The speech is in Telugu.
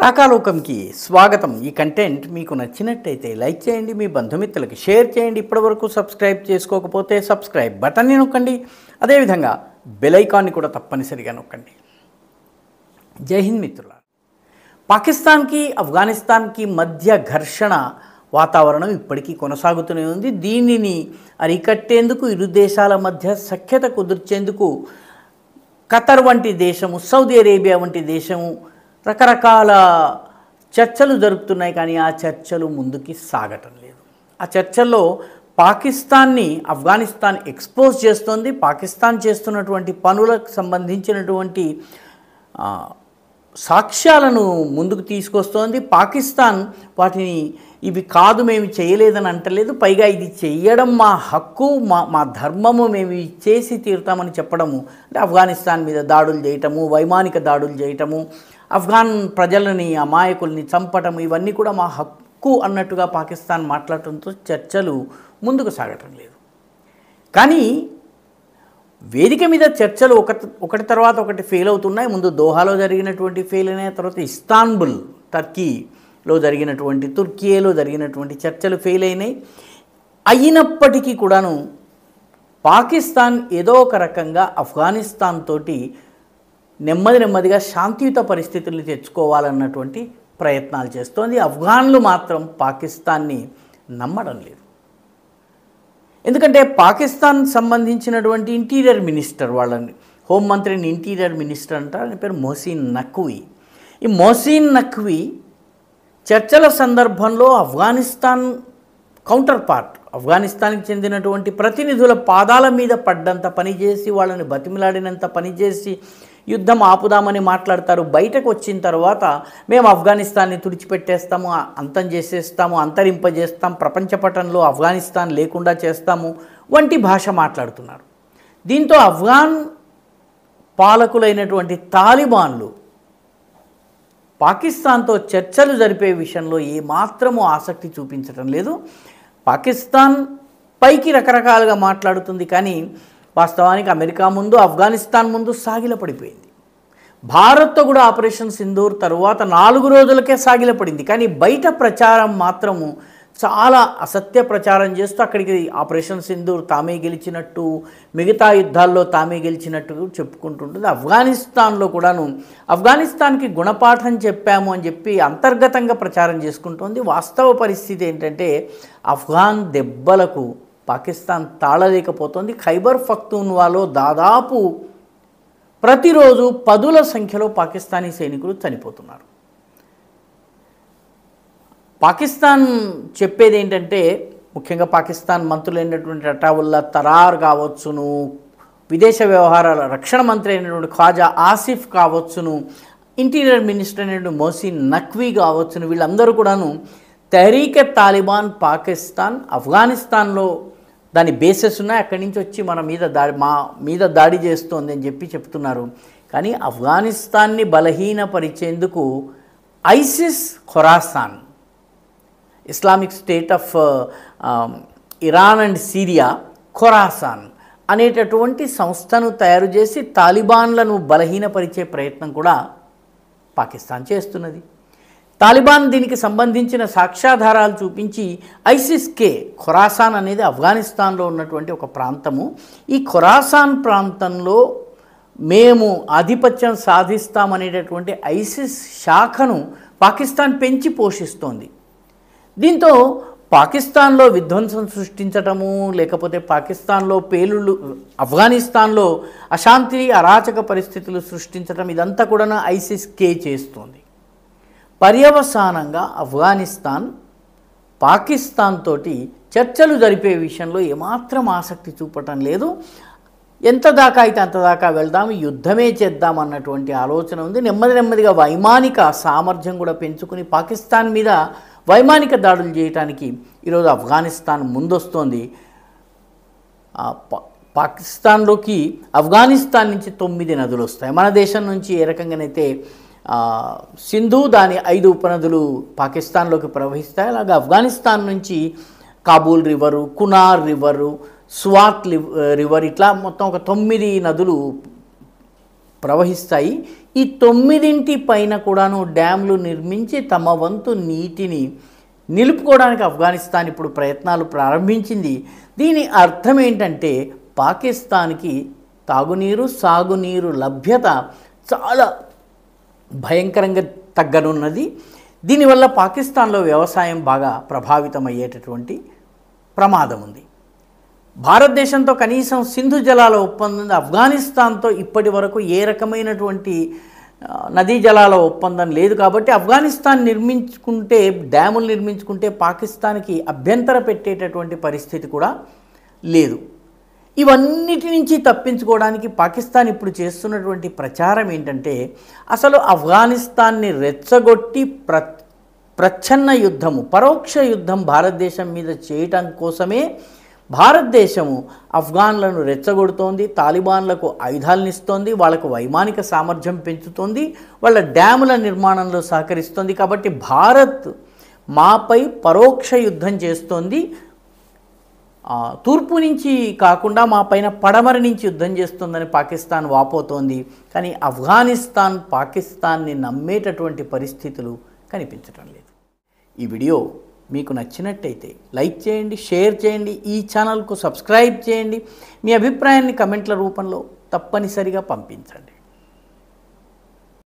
రాకాలోకంకి స్వాగతం. ఈ కంటెంట్ మీకు నచ్చినట్టయితే లైక్ చేయండి, మీ బంధుమిత్రులకి షేర్ చేయండి. ఇప్పటివరకు సబ్స్క్రైబ్ చేసుకోకపోతే సబ్స్క్రైబ్ బటన్ని నొక్కండి. అదేవిధంగా బెల్ ఐకాన్ని కూడా తప్పనిసరిగా నొక్కండి. జై హింద్ మిత్రులారా. పాకిస్తాన్కి ఆఫ్ఘనిస్తాన్కి మధ్య ఘర్షణ వాతావరణం ఇప్పటికీ కొనసాగుతూనే ఉంది. దీనిని అరికట్టేందుకు ఇరు దేశాల మధ్య సఖ్యత కుదిర్చేందుకు ఖతర్ వంటి దేశము, సౌదీ అరేబియా వంటి దేశము రకరకాల చర్చలు జరుపుతున్నాయి. కానీ ఆ చర్చలు ముందుకి సాగటం లేదు. ఆ చర్చల్లో పాకిస్తాన్ని ఆఫ్ఘనిస్తాన్ ఎక్స్పోజ్ చేస్తోంది. పాకిస్తాన్ చేస్తున్నటువంటి పనులకు సంబంధించినటువంటి సాక్ష్యాలను ముందుకు తీసుకొస్తోంది. పాకిస్తాన్ వాటిని ఇవి కాదు, మేము చేయలేదని అంటలేదు. పైగా ఇది చేయడం మా హక్కు, మా ధర్మము, మేము చేసి తీరుతామని చెప్పడము. అంటే ఆఫ్ఘనిస్తాన్ మీద దాడులు చేయటము, వైమానిక దాడులు చేయటము, ఆఫ్ఘాన్ ప్రజలని, అమాయకుల్ని చంపటము, ఇవన్నీ కూడా మా హక్కు అన్నట్టుగా పాకిస్తాన్ మాట్లాడటంతో చర్చలు ముందుకు సాగటం లేదు. కానీ వేదిక మీద చర్చలు ఒకటి తర్వాత ఒకటి ఫెయిల్ అవుతున్నాయి. ముందు దోహాలో జరిగినటువంటి ఫెయిల్ అయిన తర్వాత ఇస్తాన్బుల్, టర్కీలో జరిగినటువంటి, తుర్కియేలో జరిగినటువంటి చర్చలు ఫెయిల్ అయినాయి. అయినప్పటికీ కూడాను పాకిస్తాన్ ఏదో ఒక రకంగా ఆఫ్ఘనిస్తాన్ తోటి నెమ్మదిగా శాంతియుత పరిస్థితుల్ని తెచ్చుకోవాలన్నటువంటి ప్రయత్నాలు చేస్తోంది. ఆఫ్ఘన్లు మాత్రం పాకిస్తాన్ని నమ్మడం లేదు. ఎందుకంటే పాకిస్తాన్ సంబంధించినటువంటి ఇంటీరియర్ మినిస్టర్, వాళ్ళని హోంమంత్రిని ఇంటీరియర్ మినిస్టర్ అంటారు, ఆయన పేరు మొహసిన్ నఖ్వీ. ఈ మొహసిన్ నఖ్వీ చర్చల సందర్భంలో ఆఫ్ఘనిస్తాన్ కౌంటర్ పార్ట్, ఆఫ్ఘనిస్తాన్కి చెందినటువంటి ప్రతినిధుల పాదాల మీద పడ్డంత పనిచేసి, వాళ్ళని బతిమిలాడినంత పనిచేసి యుద్ధం ఆపుదామని మాట్లాడతారు. బయటకు వచ్చిన తర్వాత మేము ఆఫ్ఘనిస్తాన్ని తుడిచిపెట్టేస్తాము, అంతం చేసేస్తాము, అంతరింపజేస్తాం, ప్రపంచ పటంలో ఆఫ్ఘనిస్తాన్ లేకుండా చేస్తాము వంటి భాష మాట్లాడుతున్నారు. దీంతో ఆఫ్ఘాన్ పాలకులైనటువంటి తాలిబాన్లు పాకిస్తాన్తో చర్చలు జరిపే విషయంలో ఏమాత్రము ఆసక్తి చూపించడం లేదు. పాకిస్తాన్ పైకి రకరకాలుగా మాట్లాడుతుంది, కానీ వాస్తవానికి అమెరికా ముందు, ఆఫ్ఘనిస్తాన్ ముందు సాగిలపడిపోయింది. భారత్తో కూడా ఆపరేషన్ సింధూర్ తరువాత 4 రోజులకే సాగిలపడింది. కానీ బయట ప్రచారం మాత్రము చాలా అసత్య ప్రచారం చేస్తూ అక్కడికి ఆపరేషన్ సింధూర్ తామే గెలిచినట్టు, మిగతా యుద్ధాల్లో తామే గెలిచినట్టు చెప్పుకుంటుంటుంది. ఆఫ్ఘనిస్తాన్లో కూడాను ఆఫ్ఘనిస్తాన్కి గుణపాఠం చెప్పాము అని చెప్పి అంతర్గతంగా ప్రచారం చేసుకుంటోంది. వాస్తవ పరిస్థితి ఏంటంటే ఆఫ్ఘాన్ దెబ్బలకు పాకిస్తాన్ తాళలేకపోతుంది. ఖైబర్ పఖ్తూన్వాలో దాదాపు ప్రతిరోజు 10ల సంఖ్యలో పాకిస్తానీ సైనికులు చనిపోతున్నారు. పాకిస్తాన్ చెప్పేది ఏంటంటే, ముఖ్యంగా పాకిస్తాన్ మంత్రులైనటువంటి అటావుల్లా తరార్ కావచ్చును, విదేశ వ్యవహారాల రక్షణ మంత్రి అయినటువంటి ఖ్వాజా ఆసిఫ్ కావచ్చును, ఇంటీరియర్ మినిస్టర్ అయినటువంటి మొహసిన్ నఖ్వీ కావచ్చును, వీళ్ళందరూ కూడాను తెహ్రీకే తాలిబాన్ పాకిస్తాన్ ఆఫ్ఘనిస్తాన్లో దాని బేసెస్ ఉన్నాయి, అక్కడి నుంచి వచ్చి మా మీద దాడి చేస్తోంది అని చెప్పి చెప్తున్నారు. కానీ ఆఫ్ఘనిస్తాన్ని బలహీనపరిచేందుకు ISIS Khorasan, Islamic State of Iran and Syria Khorasan అనేటటువంటి సంస్థను తయారు చేసి తాలిబాన్లను బలహీనపరిచే ప్రయత్నం కూడా పాకిస్తాన్ చేస్తున్నది. తాలిబాన్ దీనికి సంబంధించిన సాక్ష్యాధారాలు చూపించి ఐసిస్కే, ఖొరాసాన్ అనేది ఆఫ్ఘనిస్తాన్లో ఉన్నటువంటి ఒక ప్రాంతము, ఈ ఖొరాసాన్ ప్రాంతంలో మేము ఆధిపత్యం సాధిస్తామనేటటువంటి ఐసిస్ శాఖను పాకిస్తాన్ పెంచి పోషిస్తోంది. దీంతో పాకిస్తాన్లో విధ్వంసం సృష్టించటము, లేకపోతే పాకిస్తాన్లో పేలుళ్ళు, ఆఫ్ఘనిస్తాన్లో అశాంతి అరాచక పరిస్థితులు సృష్టించటం, ఇదంతా కూడా ఐసిస్కే చేస్తోంది. పర్యవసానంగా ఆఫ్ఘనిస్తాన్ పాకిస్తాన్ తోటి చర్చలు జరిపే విషయంలో ఏమాత్రం ఆసక్తి చూపటం లేదు. ఎంత దాకా అయితే అంత దాకా వెళ్దాం, యుద్ధమే చేద్దాం అన్నటువంటి ఆలోచన ఉంది. నెమ్మదిగా వైమానిక సామర్థ్యం కూడా పెంచుకుని పాకిస్తాన్ మీద వైమానిక దాడులు చేయడానికి ఈరోజు ఆఫ్ఘనిస్తాన్ ముందొస్తోంది. పాకిస్తాన్లోకి ఆఫ్ఘనిస్తాన్ నుంచి 9 నదులు వస్తాయి. మన దేశం నుంచి ఏ రకంగానైతే సింధు, దాని 5 ఉపనదులు పాకిస్తాన్లోకి ప్రవహిస్తాయి, అలాగే ఆఫ్ఘనిస్తాన్ నుంచి Kabul river, Kunar river, Swat river, ఇట్లా మొత్తం ఒక 9 నదులు ప్రవహిస్తాయి. ఈ 9 పైన కూడాను డ్యామ్లు నిర్మించి తమ వంతు నీటిని నిలుపుకోవడానికి ఆఫ్ఘనిస్తాన్ ఇప్పుడు ప్రయత్నాలు ప్రారంభించింది. దీని అర్థం ఏంటంటే పాకిస్తాన్కి తాగునీరు, సాగునీరు లభ్యత చాలా భయంకరంగా తగ్గనున్నది. దీనివల్ల పాకిస్తాన్లో వ్యవసాయం బాగా ప్రభావితమయ్యేటటువంటి ప్రమాదం ఉంది. భారతదేశంతో కనీసం సింధు జలాల ఒప్పందం, ఆఫ్ఘనిస్తాన్తో ఇప్పటి వరకు ఏ రకమైనటువంటి నదీ జలాల ఒప్పందం లేదు. కాబట్టి ఆఫ్ఘనిస్తాన్ నిర్మించుకుంటే, డ్యాములు నిర్మించుకుంటే పాకిస్తాన్కి అభ్యంతర పెట్టేటటువంటి పరిస్థితి కూడా లేదు. ఇవన్నిటి నుంచి తప్పించుకోవడానికి పాకిస్తాన్ ఇప్పుడు చేస్తున్నటువంటి ప్రచారం ఏంటంటే, అసలు ఆఫ్ఘనిస్తాన్ని రెచ్చగొట్టి ప్రచ్ఛన్న యుద్ధము, పరోక్ష యుద్ధం భారతదేశం మీద చేయటం కోసమే భారతదేశము ఆఫ్ఘన్లను రెచ్చగొడుతోంది, తాలిబాన్లకు ఆయుధాలను ఇస్తోంది, వాళ్ళకు వైమానిక సామర్థ్యం పెంచుతోంది, వాళ్ళ డ్యాముల నిర్మాణంలో సహకరిస్తోంది. కాబట్టి భారత్ మాపై పరోక్ష యుద్ధం చేస్తోంది. తూర్పు నుంచి కాకుండా మా పైన పడమర నుంచి యుద్ధం చేస్తుందని పాకిస్తాన్ వాపోతోంది. కానీ ఆఫ్ఘనిస్తాన్ పాకిస్తాన్ని నమ్మేటటువంటి పరిస్థితులు కనిపించటం లేదు. ఈ వీడియో మీకు నచ్చినట్టయితే లైక్ చేయండి, షేర్ చేయండి, ఈ ఛానల్కు సబ్స్క్రైబ్ చేయండి. మీ అభిప్రాయాన్ని కమెంట్ల రూపంలో తప్పనిసరిగా పంపించండి.